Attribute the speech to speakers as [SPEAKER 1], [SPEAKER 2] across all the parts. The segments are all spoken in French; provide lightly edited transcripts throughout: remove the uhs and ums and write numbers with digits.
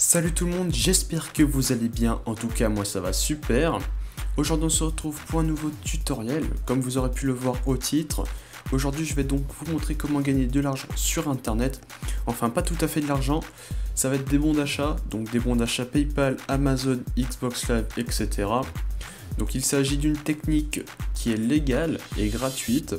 [SPEAKER 1] Salut tout le monde, j'espère que vous allez bien, en tout cas moi ça va super. Aujourd'hui on se retrouve pour un nouveau tutoriel, comme vous aurez pu le voir au titre. Aujourd'hui je vais donc vous montrer comment gagner de l'argent sur internet. Enfin pas tout à fait de l'argent, ça va être des bons d'achat, donc des bons d'achat PayPal, Amazon, Xbox Live, etc. Donc il s'agit d'une technique qui est légale et gratuite.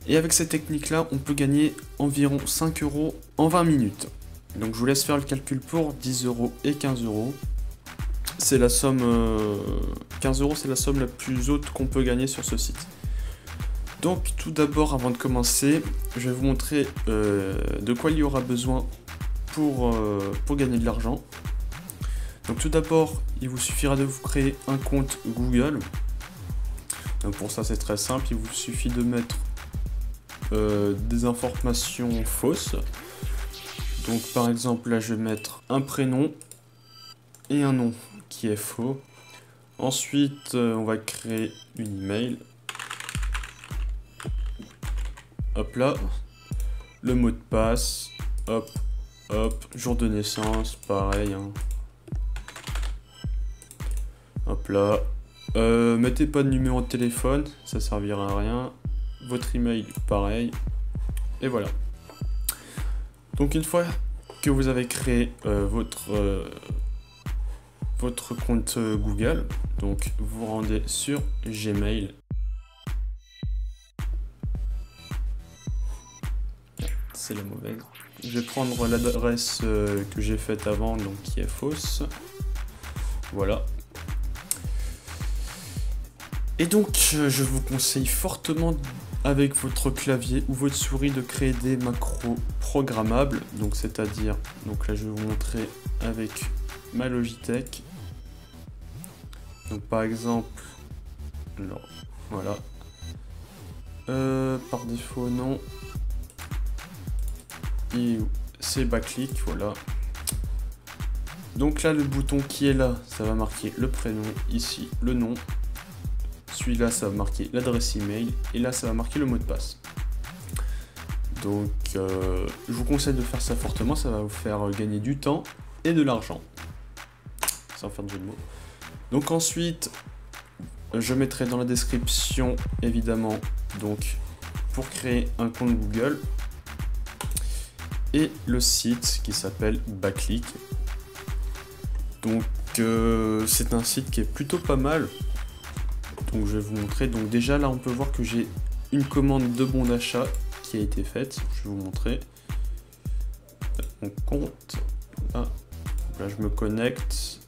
[SPEAKER 1] Et avec cette technique là on peut gagner environ 5 € en 20 minutes. Donc je vous laisse faire le calcul pour 10 € et 15 €. C'est la somme 15 €, c'est la somme la plus haute qu'on peut gagner sur ce site. Donc tout d'abord, avant de commencer, je vais vous montrer de quoi il y aura besoin pour gagner de l'argent. Donc tout d'abord, il vous suffira de vous créer un compte Google. Donc pour ça c'est très simple, il vous suffit de mettre des informations fausses. Donc par exemple là je vais mettre un prénom et un nom qui est faux. Ensuite on va créer une email. Hop là. Le mot de passe. Hop, hop. Jour de naissance, pareil. Hein. Hop là. Mettez pas de numéro de téléphone, ça servira à rien. Votre email, pareil. Et voilà. Donc une fois que vous avez créé votre compte Google, donc vous rendez sur Gmail. C'est la mauvaise. Je vais prendre l'adresse que j'ai faite avant, donc qui est fausse. Voilà. Et donc je vous conseille fortement avec votre clavier ou votre souris de créer des macros programmables, donc c'est-à-dire, donc là je vais vous montrer avec ma Logitech. Donc par exemple, non, voilà, par défaut non, et c'est backlick, voilà. Donc là le bouton qui est là, ça va marquer le prénom, ici le nom. Celui-là, ça va marquer l'adresse email et là, ça va marquer le mot de passe. Donc, je vous conseille de faire ça fortement, ça va vous faire gagner du temps et de l'argent, sans faire de jeu de mots. Donc ensuite, je mettrai dans la description, évidemment, donc pour créer un compte Google et le site qui s'appelle Backlick. Donc, c'est un site qui est plutôt pas mal. Donc je vais vous montrer, donc déjà là on peut voir que j'ai une commande de bon d'achat qui a été faite, je vais vous montrer mon compte, là je me connecte,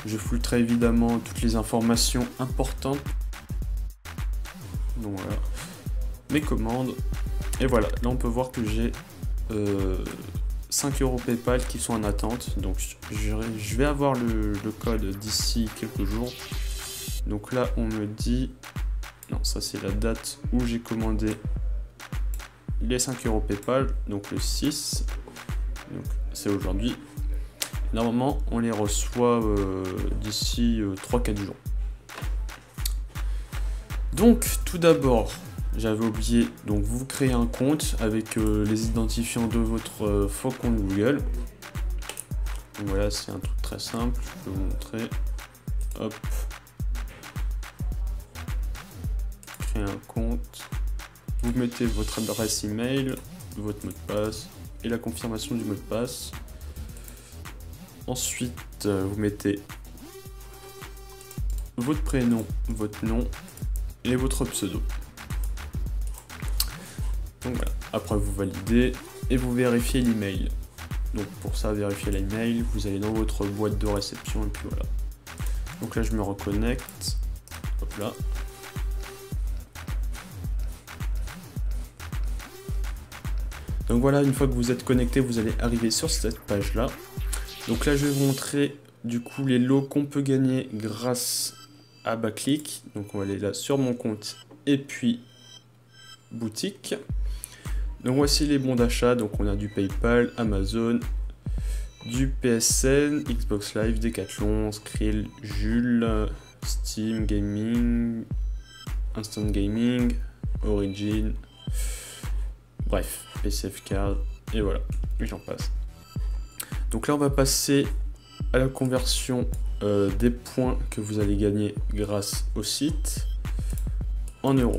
[SPEAKER 1] je filtre évidemment toutes les informations importantes, donc voilà, mes commandes, et voilà, là on peut voir que j'ai 5 € PayPal qui sont en attente, donc je vais avoir le code d'ici quelques jours. Donc là on me dit, non ça c'est la date où j'ai commandé les 5 € PayPal, donc le 6, donc c'est aujourd'hui. Normalement on les reçoit d'ici 3-4 jours. Donc tout d'abord, j'avais oublié, donc vous créez un compte avec les identifiants de votre faux compte Google. Donc voilà, c'est un truc très simple, je vais vous montrer. Hop. Créer un compte. Vous mettez votre adresse email, votre mot de passe et la confirmation du mot de passe. Ensuite, vous mettez votre prénom, votre nom et votre pseudo. Donc voilà, après vous validez et vous vérifiez l'email. Donc pour ça, vérifier l'email, vous allez dans votre boîte de réception et puis voilà. Donc là je me reconnecte, hop là. Donc voilà, une fois que vous êtes connecté, vous allez arriver sur cette page là. Donc là je vais vous montrer du coup les lots qu'on peut gagner grâce à Backlick. Donc on va aller là sur mon compte et puis boutique. Donc voici les bons d'achat, donc on a du PayPal, Amazon, du PSN, Xbox Live, Decathlon, Skrill, Jules, Steam Gaming, Instant Gaming, Origin, bref, PCF Card, et voilà, et j'en passe. Donc là on va passer à la conversion des points que vous allez gagner grâce au site en euros.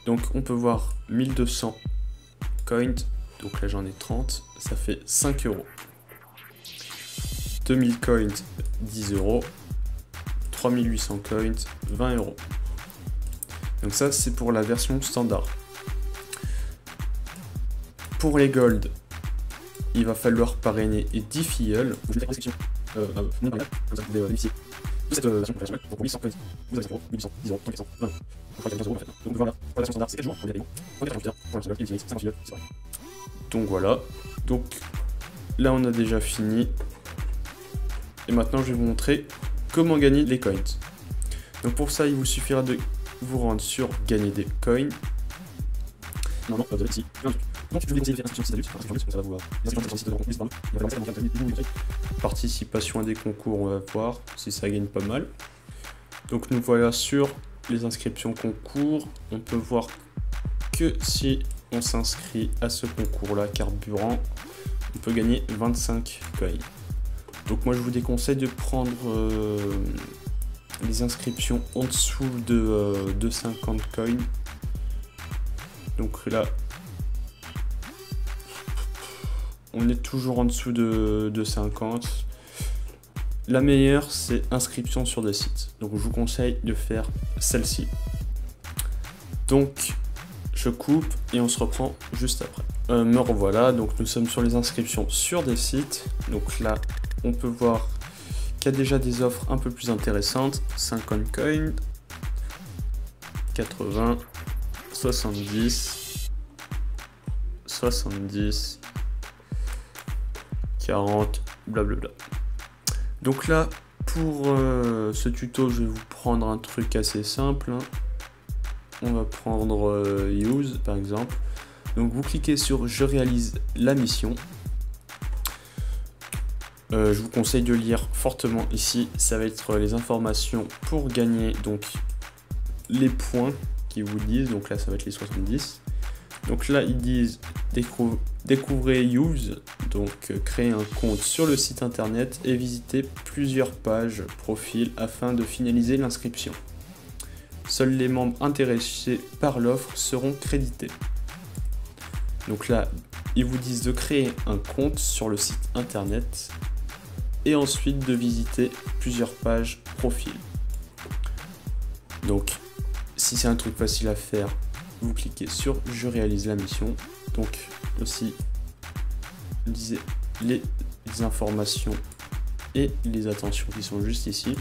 [SPEAKER 1] Donc on peut voir 1200 coins, donc là j'en ai 30, ça fait 5 euros. 2000 coins, 10 euros. 3800 coins, 20 euros. Donc ça c'est pour la version standard. Pour les gold, il va falloir parrainer 10 filleuls. Je vais faire une comme ça vous pouvez bénéficier de cette version professionnelle. Donc pour 800 coins, vous avez 0, 800, 10 euros, 3400, 20 euros. Donc 15 euros en fait. Donc voilà, pour la version standard c'est 4 jours, on est payant. On est pour la version standard, 50 filleuls, c'est vrai. Donc voilà. Donc là on a déjà fini. Et maintenant je vais vous montrer comment gagner les coins. Donc pour ça il vous suffira de vous rendre sur gagner des coins. Non, vous avez ici. Donc je vais vous conseiller de faire inscription site adulte, parce que ça va vous participation à des concours, on va voir si ça gagne pas mal. Donc nous voilà sur les inscriptions concours. On peut voir que si on s'inscrit à ce concours là, carburant, on peut gagner 25 coins. Donc moi je vous déconseille de prendre les inscriptions en dessous de 50 coins. Donc là on est toujours en dessous de 50. La meilleure c'est inscription sur des sites. Donc je vous conseille de faire celle-ci. Donc je coupe et on se reprend juste après. Me revoilà, donc nous sommes sur les inscriptions sur des sites. Donc là on peut voir qu'il y a déjà des offres un peu plus intéressantes. 50 coins, 80, 70, 70, 40, blablabla. Donc là, pour ce tuto, je vais vous prendre un truc assez simple. On va prendre Use, par exemple. Donc vous cliquez sur « Je réalise la mission ». Je vous conseille de lire fortement ici, ça va être les informations pour gagner donc les points qu'ils vous disent, donc là ça va être les 70. Donc là ils disent découvrez Use, donc créer un compte sur le site internet et visiter plusieurs pages profil afin de finaliser l'inscription. Seuls les membres intéressés par l'offre seront crédités. Donc là ils vous disent de créer un compte sur le site internet et ensuite de visiter plusieurs pages profil. Donc si c'est un truc facile à faire, vous cliquez sur je réalise la mission. Donc aussi lisez les informations et les attentions qui sont juste ici.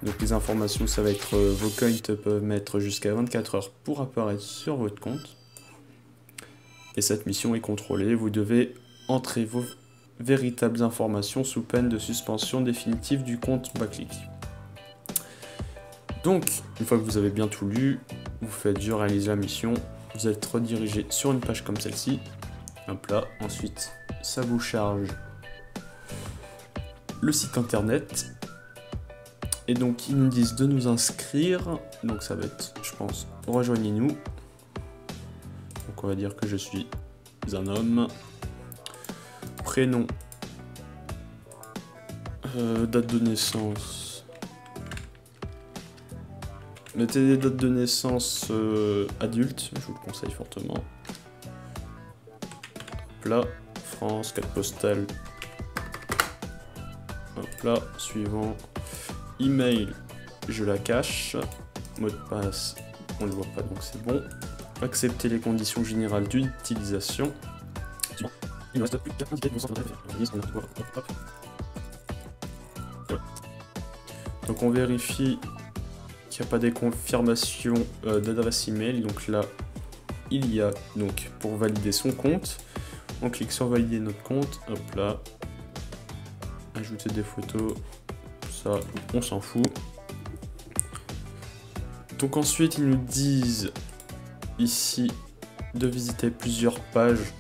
[SPEAKER 1] Donc les informations ça va être vos coins peuvent mettre jusqu'à 24 heures pour apparaître sur votre compte. Et cette mission est contrôlée, vous devez entrer vos véritables informations sous peine de suspension définitive du compte Backclick. Donc, une fois que vous avez bien tout lu, vous faites je réalise la mission, vous êtes redirigé sur une page comme celle-ci. Hop là, ensuite ça vous charge le site internet. Et donc ils nous disent de nous inscrire, donc ça va être, je pense, rejoignez-nous. Donc on va dire que je suis un homme. Prénom, date de naissance, mettez des dates de naissance adultes, je vous le conseille fortement. Hop là, France, code postal, hop là, suivant, email, je la cache, mot de passe, on ne le voit pas donc c'est bon, accepter les conditions générales d'utilisation. Il ne reste plus qu'à indiquer que vous sortez de la. Donc on vérifie qu'il n'y a pas des confirmations d'adresse email. Donc là, il y a donc pour valider son compte. On clique sur valider notre compte. Hop là. Ajouter des photos. Ça, on s'en fout. Donc ensuite, ils nous disent ici de visiter plusieurs pages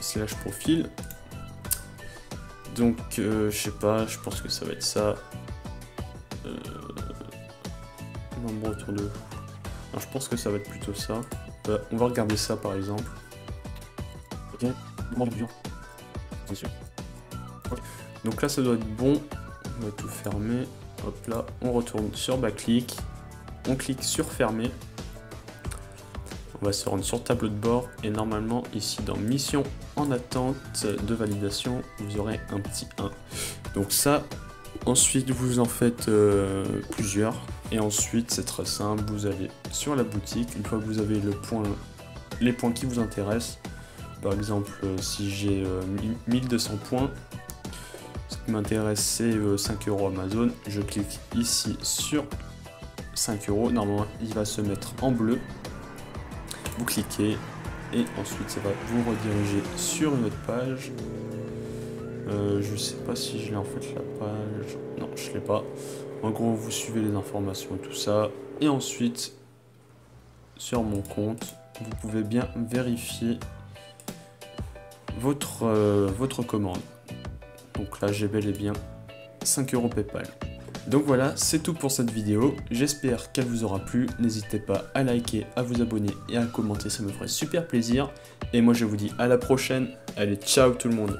[SPEAKER 1] slash profil. Donc je sais pas, je pense que ça va être ça. Membre autour de. Non, je pense que ça va être plutôt ça. On va regarder ça par exemple. Ok. C'est sûr. Okay. Donc là ça doit être bon. On va tout fermer. Hop là, on retourne sur backclick. On clique sur fermer. On va se rendre sur tableau de bord et normalement ici dans mission en attente de validation, vous aurez un petit 1. Donc ça, ensuite vous en faites plusieurs et ensuite c'est très simple, vous allez sur la boutique, une fois que vous avez les points qui vous intéressent, par exemple si j'ai 1200 points, ce qui m'intéresse c'est 5 € Amazon, je clique ici sur 5 €, normalement il va se mettre en bleu. Vous cliquez et ensuite ça va vous rediriger sur une autre page. Je sais pas si je l'ai en fait la page. Non, je l'ai pas. En gros, vous suivez les informations et tout ça. Et ensuite, sur mon compte, vous pouvez bien vérifier votre commande. Donc là, j'ai bel et bien 5 € PayPal. Donc voilà, c'est tout pour cette vidéo, j'espère qu'elle vous aura plu, n'hésitez pas à liker, à vous abonner et à commenter, ça me ferait super plaisir. Et moi je vous dis à la prochaine, allez ciao tout le monde.